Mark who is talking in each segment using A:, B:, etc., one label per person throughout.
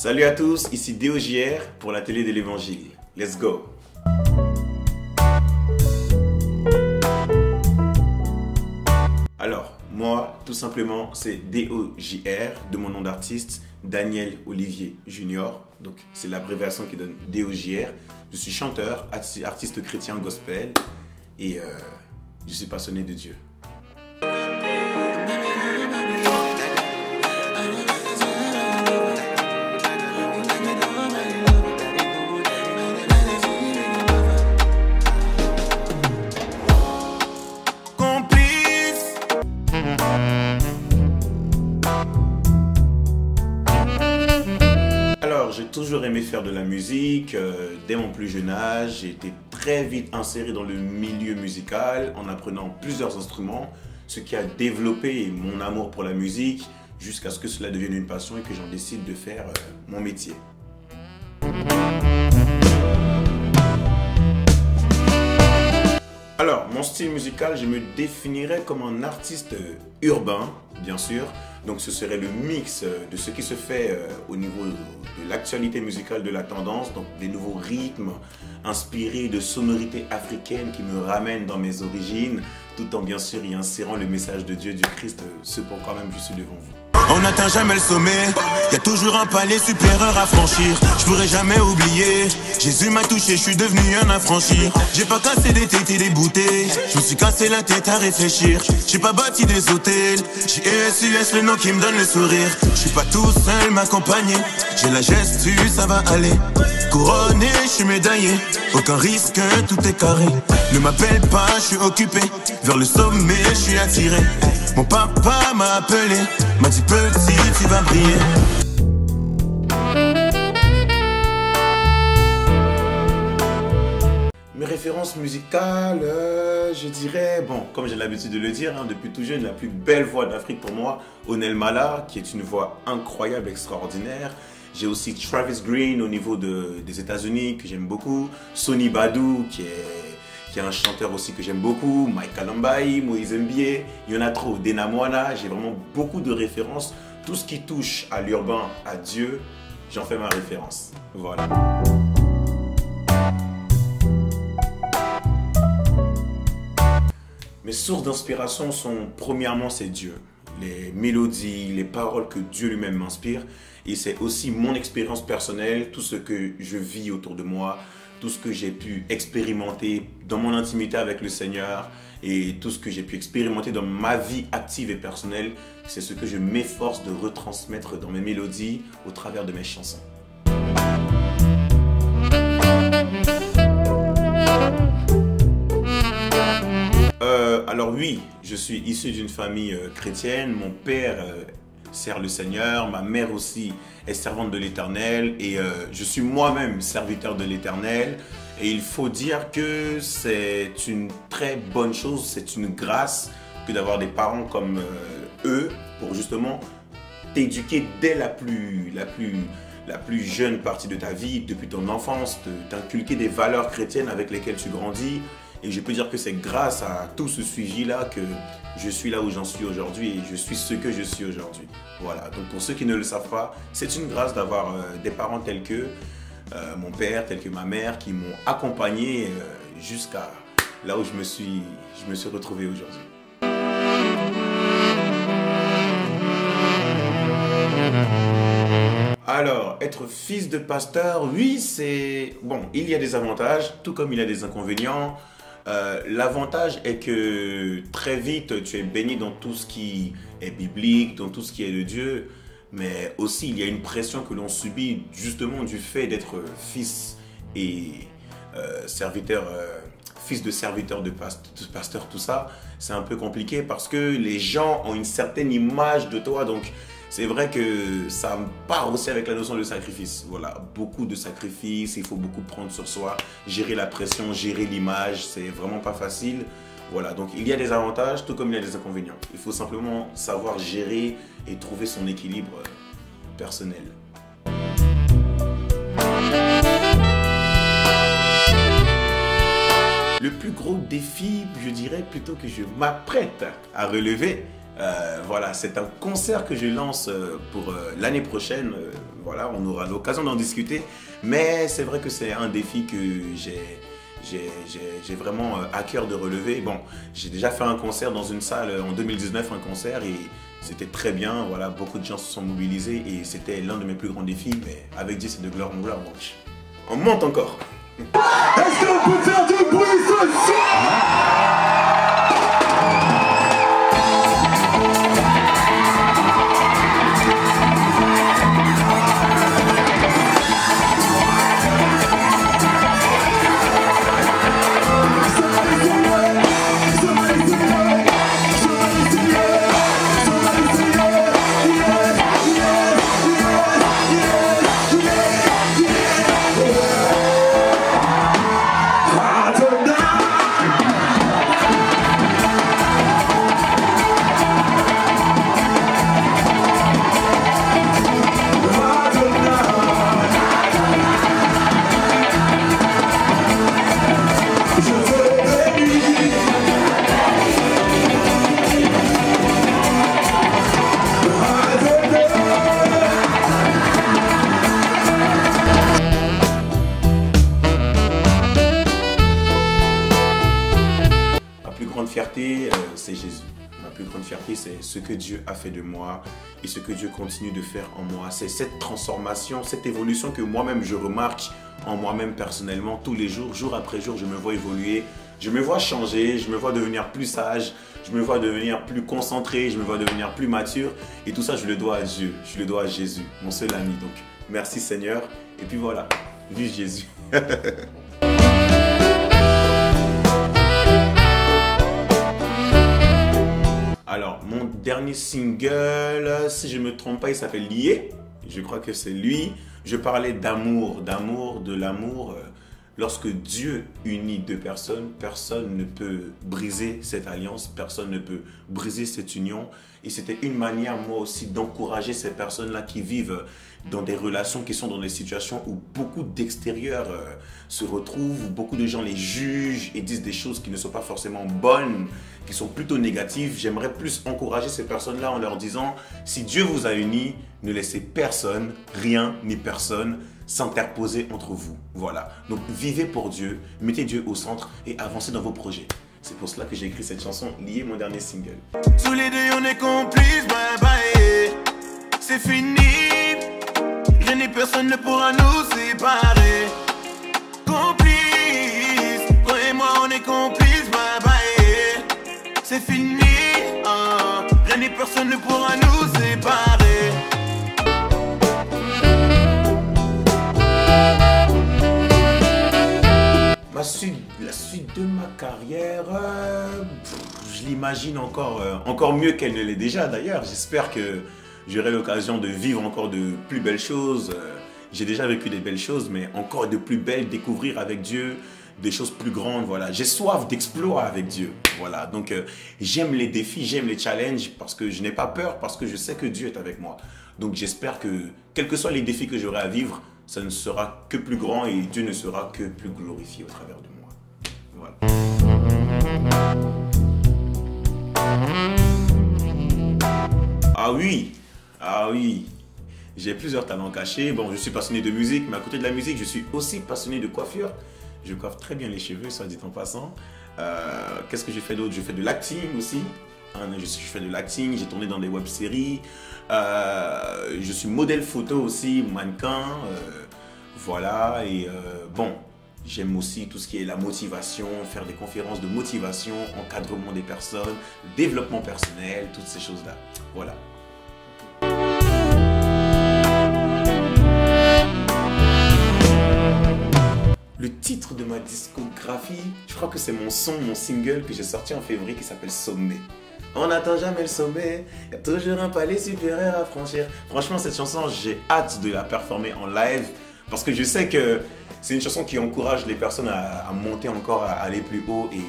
A: Salut à tous, ici DOJR pour la télé de l'Évangile. Let's go! Alors, moi, tout simplement, c'est DOJR, de mon nom d'artiste, Daniel Olivier Junior. Donc, c'est l'abréviation qui donne DOJR. Je suis chanteur, artiste chrétien gospel et je suis passionné de Dieu. Alors, j'ai toujours aimé faire de la musique. Dès mon plus jeune âge, j'ai été très vite inséré dans le milieu musical en apprenant plusieurs instruments, ce qui a développé mon amour pour la musique jusqu'à ce que cela devienne une passion et que j'en décide de faire mon métier. Alors, mon style musical, je me définirais comme un artiste urbain, bien sûr. Donc, ce serait le mix de ce qui se fait au niveau de l'actualité musicale de la tendance. Donc, des nouveaux rythmes inspirés de sonorités africaines qui me ramènent dans mes origines, tout en bien sûr y insérant le message de Dieu, du Christ, ce pourquoi même je suis devant vous.
B: On n'atteint jamais le sommet, y a toujours un palier supérieur à franchir. Je pourrais jamais oublier, Jésus m'a touché, je suis devenu un affranchi. J'ai pas cassé des têtes et des bouteilles, je me suis cassé la tête à réfléchir. J'ai pas bâti des hôtels, j'ai ESUS le nom qui me donne le sourire. Je suis pas tout seul, m'accompagner, j'ai la gestu, ça va aller. Couronné, je suis médaillé, aucun risque, tout est carré. Ne m'appelle pas, je suis occupé, vers le sommet, je suis attiré. Mon papa m'a appelé, m'a dit petit, tu vas briller.
A: Mes références musicales, je dirais, bon, comme j'ai l'habitude de le dire, depuis tout jeune, la plus belle voix d'Afrique pour moi, Onel Mala, qui est une voix incroyable, extraordinaire. J'ai aussi Travis Green au niveau des États-Unis, que j'aime beaucoup. Sonny Badou, qui est un chanteur aussi que j'aime beaucoup. Mike Kalambayi, Moïse Mbie, il y en a trop. Dena Moana, j'ai vraiment beaucoup de références. Tout ce qui touche à l'urbain, à Dieu, j'en fais ma référence. Voilà. Mes sources d'inspiration sont, premièrement, c'est Dieu. Les mélodies, les paroles que Dieu lui-même m'inspire. Et c'est aussi mon expérience personnelle, tout ce que je vis autour de moi, tout ce que j'ai pu expérimenter dans mon intimité avec le Seigneur et tout ce que j'ai pu expérimenter dans ma vie active et personnelle, c'est ce que je m'efforce de retransmettre dans mes mélodies au travers de mes chansons. Alors oui, je suis issu d'une famille chrétienne. Mon père sert le Seigneur, ma mère aussi est servante de l'Éternel et je suis moi-même serviteur de l'Éternel. Et il faut dire que c'est une très bonne chose, c'est une grâce que d'avoir des parents comme eux pour justement t'éduquer dès la plus jeune partie de ta vie, depuis ton enfance, t'inculquer des valeurs chrétiennes avec lesquelles tu grandis. Et je peux dire que c'est grâce à tout ce suivi-là que je suis là où j'en suis aujourd'hui et je suis ce que je suis aujourd'hui. Voilà, donc pour ceux qui ne le savent pas, c'est une grâce d'avoir des parents tels que mon père, tels que ma mère, qui m'ont accompagné jusqu'à là où je me suis retrouvé aujourd'hui. Alors, être fils de pasteur, oui, c'est... Bon, il y a des avantages, tout comme il y a des inconvénients. L'avantage est que très vite, tu es baigné dans tout ce qui est biblique, dans tout ce qui est de Dieu. Mais aussi, il y a une pression que l'on subit justement du fait d'être fils et serviteur, fils de serviteur de pasteur, tout ça. C'est un peu compliqué parce que les gens ont une certaine image de toi. Donc, c'est vrai que ça me part aussi avec la notion de sacrifice. Voilà, beaucoup de sacrifices, il faut beaucoup prendre sur soi, gérer la pression, gérer l'image, c'est vraiment pas facile. Voilà, donc il y a des avantages, tout comme il y a des inconvénients. Il faut simplement savoir gérer et trouver son équilibre personnel. Le plus gros défi, je dirais plutôt que je m'apprête à relever, Voilà, c'est un concert que je lance pour l'année prochaine. Voilà, on aura l'occasion d'en discuter. Mais c'est vrai que c'est un défi que j'ai vraiment à cœur de relever. Bon, j'ai déjà fait un concert dans une salle en 2019, un concert, et c'était très bien. Voilà, beaucoup de gens se sont mobilisés et c'était l'un de mes plus grands défis. Mais avec Dieu, c'est de gloire en gloire. Donc, on monte encore.
C: Est-ce qu'on peut faire du bruit ce soir?
A: C'est Jésus. Ma plus grande fierté, c'est ce que Dieu a fait de moi et ce que Dieu continue de faire en moi. C'est cette transformation, cette évolution que moi-même je remarque en moi-même personnellement tous les jours, jour après jour, je me vois évoluer, je me vois changer, je me vois devenir plus sage, je me vois devenir plus concentré, je me vois devenir plus mature, et tout ça je le dois à Dieu, je le dois à Jésus, mon seul ami. Donc merci Seigneur, et puis voilà, vive Jésus. Alors, mon dernier single, si je ne me trompe pas, il s'appelle Lié. Je crois que c'est lui. Je parlais d'amour, de l'amour. Lorsque Dieu unit deux personnes, personne ne peut briser cette alliance, personne ne peut briser cette union. Et c'était une manière, moi aussi, d'encourager ces personnes-là qui vivent dans des relations, qui sont dans des situations où beaucoup d'extérieurs se retrouvent, où beaucoup de gens les jugent et disent des choses qui ne sont pas forcément bonnes, qui sont plutôt négatives. J'aimerais plus encourager ces personnes-là en leur disant, si Dieu vous a unis, ne laissez personne, rien ni personne s'interposer entre vous. Voilà. Donc vivez pour Dieu, mettez Dieu au centre et avancez dans vos projets. C'est pour cela que j'ai écrit cette chanson, Lié, mon dernier single.
B: Tous les deux on est complices, bye bye. C'est fini. Rien ni personne ne pourra nous séparer. Complices, toi et moi on est complices, bye bye. C'est fini. Rien ni personne ne pourra nous séparer.
A: La suite de ma carrière, je l'imagine encore mieux qu'elle ne l'est déjà d'ailleurs. J'espère que j'aurai l'occasion de vivre encore de plus belles choses. J'ai déjà vécu des belles choses, mais encore de plus belles, découvrir avec Dieu des choses plus grandes. Voilà. J'ai soif d'exploits avec Dieu. Voilà. Donc j'aime les défis, j'aime les challenges parce que je n'ai pas peur, parce que je sais que Dieu est avec moi. Donc j'espère que, quels que soient les défis que j'aurai à vivre, ça ne sera que plus grand et Dieu ne sera que plus glorifié au travers de moi. Voilà. Ah oui, j'ai plusieurs talents cachés. Bon, je suis passionné de musique, mais à côté de la musique, je suis aussi passionné de coiffure. Je coiffe très bien les cheveux, soit dit en passant. Qu'est-ce que j'ai fait d'autre? Je fais de l'acting aussi. Je fais de l'acting, j'ai tourné dans des web-séries. Je suis modèle photo aussi, mannequin. Voilà, et bon, j'aime aussi tout ce qui est la motivation, faire des conférences de motivation, encadrement des personnes, développement personnel, toutes ces choses-là. Voilà. Le titre de ma discographie, je crois que c'est mon single que j'ai sorti en février qui s'appelle Sommet. On n'atteint jamais le sommet, il y a toujours un palier supérieur à franchir. Franchement, cette chanson, j'ai hâte de la performer en live parce que je sais que c'est une chanson qui encourage les personnes à monter encore, à aller plus haut et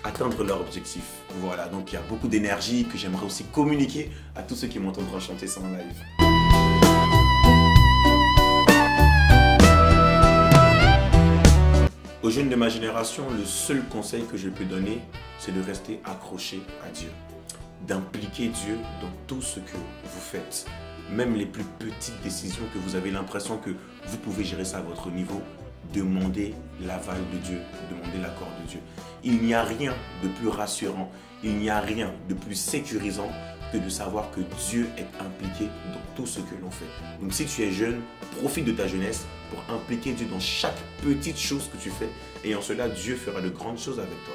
A: atteindre leur objectif. Voilà, donc il y a beaucoup d'énergie que j'aimerais aussi communiquer à tous ceux qui m'entendront chanter ça en live. Aux jeunes de ma génération, le seul conseil que je peux donner, c'est de rester accroché à Dieu. d'impliquer Dieu dans tout ce que vous faites. Même les plus petites décisions que vous avez l'impression que vous pouvez gérer ça à votre niveau, demandez l'aval de Dieu, demandez l'accord de Dieu. Il n'y a rien de plus rassurant, il n'y a rien de plus sécurisant que de savoir que Dieu est impliqué dans tout ce que l'on fait. Donc si tu es jeune, profite de ta jeunesse pour impliquer Dieu dans chaque petite chose que tu fais. Et en cela, Dieu fera de grandes choses avec toi.